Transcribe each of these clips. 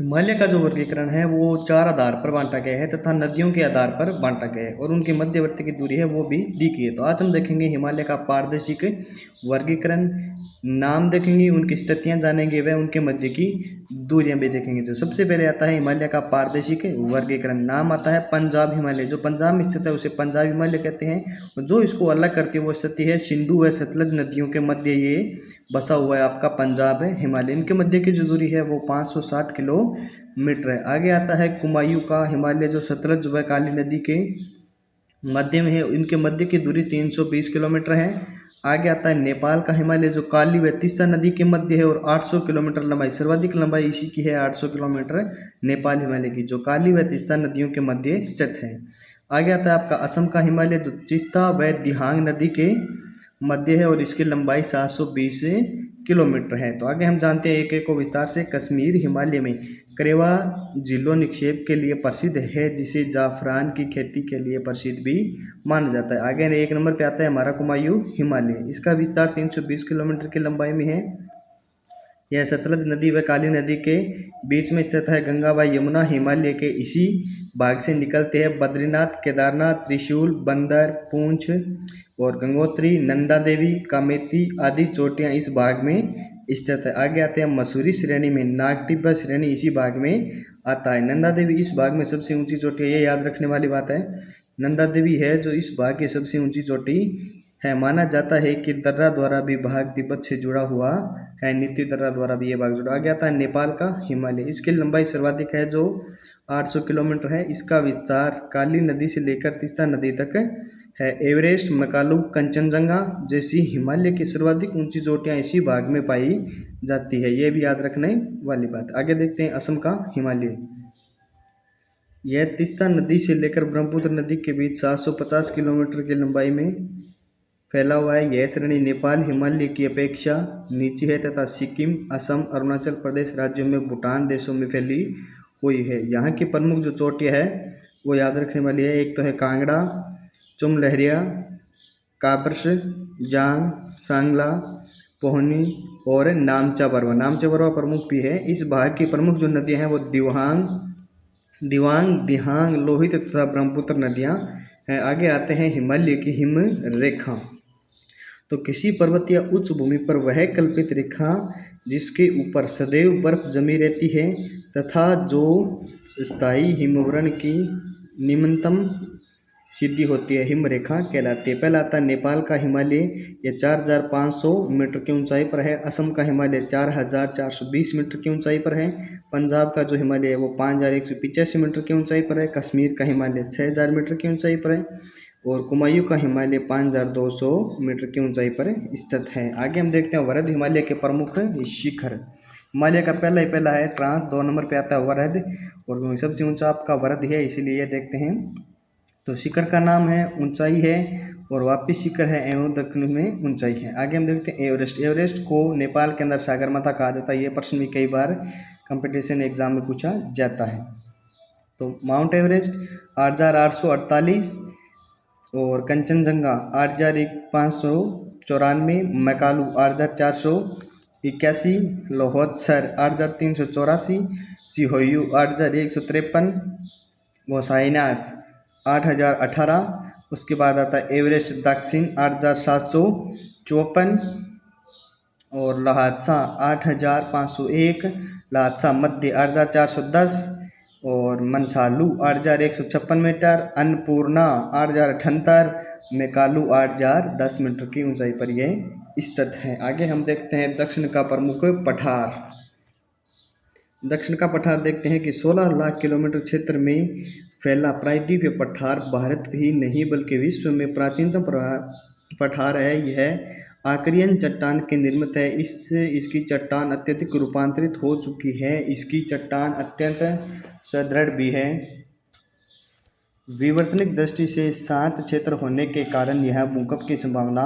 हिमालय का जो वर्गीकरण है वो 4 आधार पर बाँटा गया है तथा नदियों के आधार पर बाँटा गया है और उनके मध्यवर्ती की दूरी है वो भी दी गई है। तो आज हम देखेंगे हिमालय का पारदर्शिक वर्गीकरण, नाम देखेंगे, उनकी स्थितियाँ जानेंगे व उनके मध्य की दूरियां भी देखेंगे। तो सबसे पहले आता है हिमालय का पारदर्शिक वर्गीकरण। नाम आता है पंजाब हिमालय। जो पंजाब में स्थित है उसे पंजाब हिमालय कहते हैं और जो इसको अलग करती है वो स्थिति है सिंधु व सतलज नदियों के मध्य ये बसा हुआ है आपका पंजाब है हिमालय। इनके मध्य की जो दूरी है वो 560 किलोमीटर है। आगे आता है कुमायूं का हिमालय जो सतलज व काली नदी के मध्य में है। इनके मध्य की दूरी 320 किलोमीटर है। आगे आता है नेपाल का हिमालय जो काली व तीस्ता नदी के मध्य है और 800 किलोमीटर लंबाई, सर्वाधिक लंबाई इसी की है 800 किलोमीटर नेपाल हिमालय की, जो काली व तीस्ता नदियों के मध्य स्थित है। आगे आता है आपका असम का हिमालय जो तीस्ता व दिहांग नदी के मध्य है और इसकी लंबाई 720 किलोमीटर है। तो आगे हम जानते हैं एक एक को विस्तार से। कश्मीर हिमालय में करेवा झीलों निक्षेप के लिए प्रसिद्ध है, जिसे जाफरान की खेती के लिए प्रसिद्ध भी माना जाता है। आगे एक नंबर पे आता है हमारा कुमायूं हिमालय। इसका विस्तार 320 किलोमीटर की लंबाई में है। यह सतलज नदी व काली नदी के बीच में स्थित है। गंगा व यमुना हिमालय के इसी भाग से निकलते हैं। बद्रीनाथ, केदारनाथ, त्रिशूल, बंदर, पूंछ और गंगोत्री, नंदा देवी, कामेती आदि चोटियां इस भाग में स्थित है। आगे आते हैं मसूरी श्रेणी में। नागटिब्बा श्रेणी इसी भाग में आता है। नंदा देवी इस भाग में सबसे ऊंची चोटी है, ये याद रखने वाली बात है। नंदा देवी है जो इस भाग की सबसे ऊंची चोटी है। माना जाता है कि दर्रा द्वारा भी भाग तिब्बत से जुड़ा हुआ है। नीति दर्रा द्वारा भी ये भाग जुड़ा। आगे आता है नेपाल का हिमालय। इसकी लंबाई सर्वाधिक है जो 800 किलोमीटर है। इसका विस्तार काली नदी से लेकर तीस्ता नदी तक है। एवरेस्ट, मकालू, कंचनजंगा जैसी हिमालय की सर्वाधिक ऊंची चोटियां इसी भाग में पाई जाती है। ये भी याद रखने वाली बात। आगे देखते हैं असम का हिमालय। यह तीस्ता नदी से लेकर ब्रह्मपुत्र नदी के बीच 750 किलोमीटर की लंबाई में फैला हुआ है। यह श्रेणी नेपाल हिमालय की अपेक्षा नीचे है तथा सिक्किम, असम, अरुणाचल प्रदेश राज्यों में भूटान देशों में फैली हुई है। यहाँ की प्रमुख जो चोटियाँ है वो याद रखने वाली है। एक तो है कांगड़ा, चुमलहरिया, काब्रस, जांग, सांगला, पोहनी और नामचा बरवा। नामचा बरवा प्रमुख भी है। इस भाग की प्रमुख जो नदियाँ हैं वो दिवांग, दिहांग, लोहित तथा ब्रह्मपुत्र नदियाँ हैं। आगे आते हैं हिमालय की हिम रेखा। तो किसी पर्वत या उच्च भूमि पर वह कल्पित रेखा जिसके ऊपर सदैव बर्फ जमी रहती है तथा जो स्थायी हिमवरण की निम्नतम सीधी होती है, हिम रेखा कहलाती है। पहला आता है नेपाल का हिमालय, यह 4500 मीटर की ऊंचाई पर है। असम का हिमालय 4420 मीटर की ऊंचाई पर है। पंजाब का जो हिमालय है वो 5185 मीटर की ऊंचाई पर है। कश्मीर का हिमालय 6000 मीटर की ऊंचाई पर है और कुमायूं का हिमालय 5200 मीटर की ऊंचाई पर स्थित है। आगे हम देखते हैं वरद हिमालय के प्रमुख शिखर। हिमालय का पहला ही पहला है ट्रांस, 2 नंबर पे आता है वरद और सबसे ऊंचा आपका वरद है, इसीलिए ये देखते हैं। तो शिखर का नाम है, ऊंचाई है और वापिस शिखर है एवं दक्षिण में ऊंचाई है। आगे हम देखते हैं एवरेस्ट। एवरेस्ट को नेपाल के अंदर सागरमाथा कहा जाता है। ये प्रश्न भी कई बार कंपटीशन एग्जाम में पूछा जाता है। तो माउंट एवरेस्ट 8848 और कंचनजंगा 8594, मैकालू 8481, लोहोत्सर 8384, चिहोयू 8153, गोसाईनाथ 8018। उसके बाद आता है एवरेस्ट दक्षिण 8754 और लहात्सा 8501, लहात्सा मध्य 8410 और मनसालू 8156 मीटर, अन्नपूर्णा 8078, मेकालू 8010 मीटर की ऊंचाई पर यह स्थित है। आगे हम देखते हैं दक्षिण का प्रमुख पठार। दक्षिण का पठार देखते हैं कि 16 लाख किलोमीटर क्षेत्र में फैला प्रायद्वीपीय पठार भारत ही नहीं बल्कि विश्व में प्राचीनतम पठार है। यह आर्कियन चट्टान के निर्मित है। इसकी चट्टान अत्यधिक रूपांतरित हो चुकी है। इसकी चट्टान अत्यंत सुदृढ़ भी है। विवर्तनिक दृष्टि से शांत क्षेत्र होने के कारण यह भूकंप की संभावना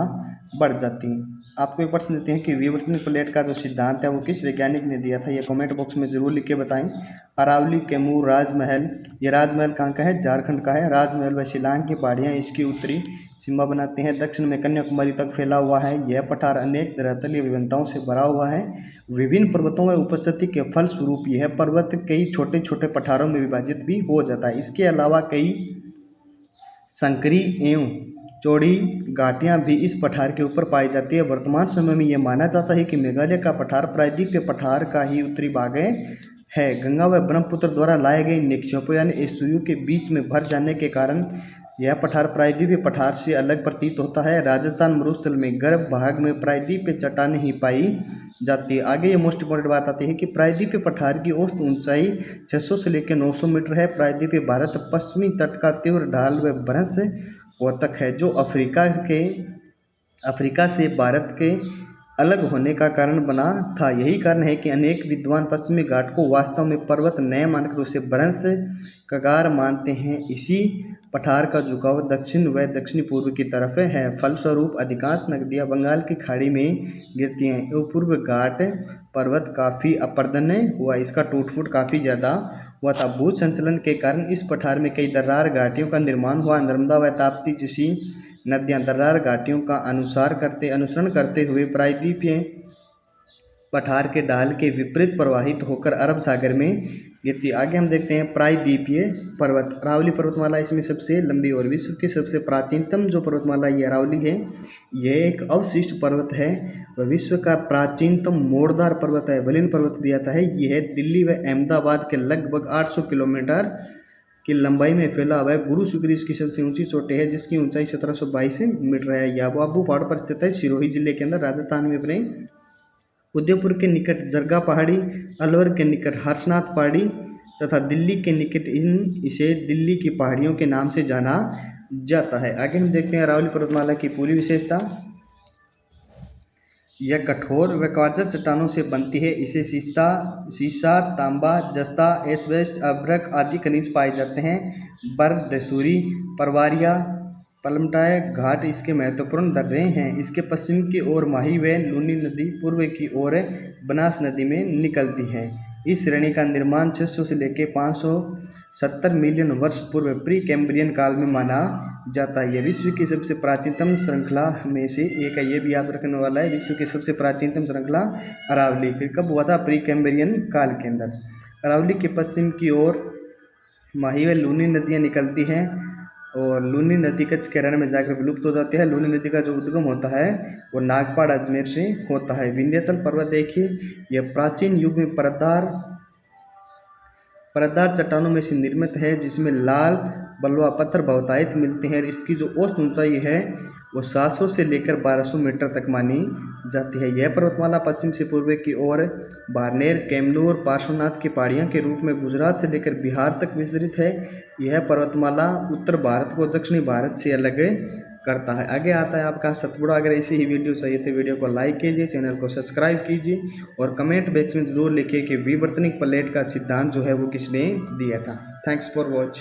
बढ़ जाती है। आपको एक प्रश्न देते हैं कि विवर्तनिक प्लेट का जो सिद्धांत है वो किस वैज्ञानिक ने दिया था, ये कमेंट बॉक्स में जरूर लिख के बताएं। अरावली, कैमूर, राजमहल, ये राजमहल कहाँ का है? झारखंड का है। राजमहल व शिलांग की पहाड़ियाँ इसकी उत्तरी सीमा बनाते हैं। दक्षिण में कन्याकुमारी तक फैला हुआ है। यह पठार अनेक धरातलीय विभिन्नताओं से भरा हुआ है विभिन्न पर्वतों में उपस्थिति के फलस्वरूप यह पर्वत कई छोटे छोटे पठारों में विभाजित भी हो जाता है। इसके अलावा कई संकरी एवं चौड़ी घाटियां भी इस पठार के ऊपर पाई जाती है। वर्तमान समय में यह माना जाता है कि मेघालय का पठार प्रायद्वीपीय पठार का ही उत्तरी भाग है। गंगा व ब्रह्मपुत्र द्वारा लाए गए निक्षेपों यानी एस्टुरियों के बीच में भर जाने के कारण यह पठार प्रायद्वीपीय पठार से अलग प्रतीत होता है। राजस्थान मरुस्थल में गर्भ भाग में प्रायद्वीपीय चट्टानें ही पाई जाती है। आगे ये मोस्ट इंपॉर्टेंट बात आती है कि प्रायद्वीपीय पठार की औसत ऊंचाई 600 से लेकर 900 मीटर है। प्रायद्वीपीय भारत पश्चिमी तट का तीव्र ढाल व भ्रंश द्योतक है, जो अफ्रीका से भारत के अलग होने का कारण बना था। यही कारण है कि अनेक विद्वान पश्चिमी घाट को वास्तव में पर्वत न मानकर उसे भ्रंश कगार मानते हैं। इसी पठार का झुकाव दक्षिण व दक्षिणी पूर्व की तरफ है। फलस्वरूप अधिकांश नदियां बंगाल की खाड़ी में गिरती हैं। एवं पूर्व घाट पर्वत काफ़ी अपर्दन हुआ, इसका टूट फूट काफ़ी ज़्यादा हुआ था। भू संचलन के कारण इस पठार में कई दर्रार घाटियों का निर्माण हुआ। नर्मदा व ताप्ती जैसी नदियां दर्रार घाटियों का अनुसरण करते हुए प्रायद्वीपीय पठार के ढाल के विपरीत प्रवाहित होकर अरब सागर में गिरती। आगे हम देखते हैं प्रायद्वीपीय पर्वत। अरावली पर्वतमाला इसमें सबसे लंबी और विश्व की सबसे प्राचीनतम जो पर्वतमाला ये अरावली है, यह एक अवशिष्ट पर्वत है। वह विश्व का प्राचीनतम मोड़दार पर्वत है। बलिन पर्वत भी आता है। यह दिल्ली व अहमदाबाद के लगभग 800 किलोमीटर की लंबाई में फैला हुआ है। गुरु शिखर इसकी सबसे ऊंची चोटी है, जिसकी ऊंचाई 1722 मीटर है। याबू पहाड़ पर स्थित है, सिरोही जिले के अंदर, राजस्थान में अपने। उदयपुर के निकट जरगा पहाड़ी, अलवर के निकट हर्षनाथ पहाड़ी तथा दिल्ली के निकट इसे दिल्ली की पहाड़ियों के नाम से जाना जाता है। आगे हम देखते हैं अरावली पर्वतमाला की पूरी विशेषता। यह कठोर व कार्बनिक चट्टानों से बनती है। इसे सीसा, तांबा, जस्ता, एस्बेस्ट, अभ्रक आदि खनिज पाए जाते हैं। बर्फ, दसूरी, परवारिया, पलमटाय घाट इसके महत्वपूर्ण दर्रे हैं। इसके पश्चिम की ओर माही व लूनी नदी, पूर्व की ओर बनास नदी में निकलती है। इस श्रेणी का निर्माण 600 से लेकर 570 मिलियन वर्ष पूर्व प्री कैम्ब्रियन काल में माना जाता है। यह विश्व की सबसे प्राचीनतम श्रृंखला में से एक है। ये भी याद रखने वाला है, विश्व की सबसे प्राचीनतम श्रृंखला अरावली। फिर कब हुआ था? प्री कैम्ब्रियन काल के अंदर। अरावली के पश्चिम की ओर माही व लूनी नदियाँ निकलती हैं और लूनी नदी कच्छ के रण में जाकर विलुप्त हो जाती है। लूनी नदी का जो उद्गम होता है वो नागपाड़ अजमेर से होता है। विंध्याचल पर्वत देखिए, यह प्राचीन युग में परतदार चट्टानों में से निर्मित है, जिसमें लाल बलुआ पत्थर बहुतायत मिलते हैं। इसकी जो औसत ऊंचाई है वो 700 से लेकर 1200 मीटर तक मानी जाती है। यह पर्वतमाला पश्चिम से पूर्व की ओर बारनेर, कैमनूर, पार्श्वनाथ की पहाड़ियों के रूप में गुजरात से लेकर बिहार तक विस्तृत है। यह पर्वतमाला उत्तर भारत को दक्षिणी भारत से अलग करता है। आगे आता है आपका सतपुड़ा। अगर ऐसी ही वीडियो चाहिए तो वीडियो को लाइक कीजिए, चैनल को सब्सक्राइब कीजिए और कमेंट बॉक्स में ज़रूर लिखिए कि विवर्तनिक प्लेट का सिद्धांत जो है वो किसने दिया था। Thanks for watch.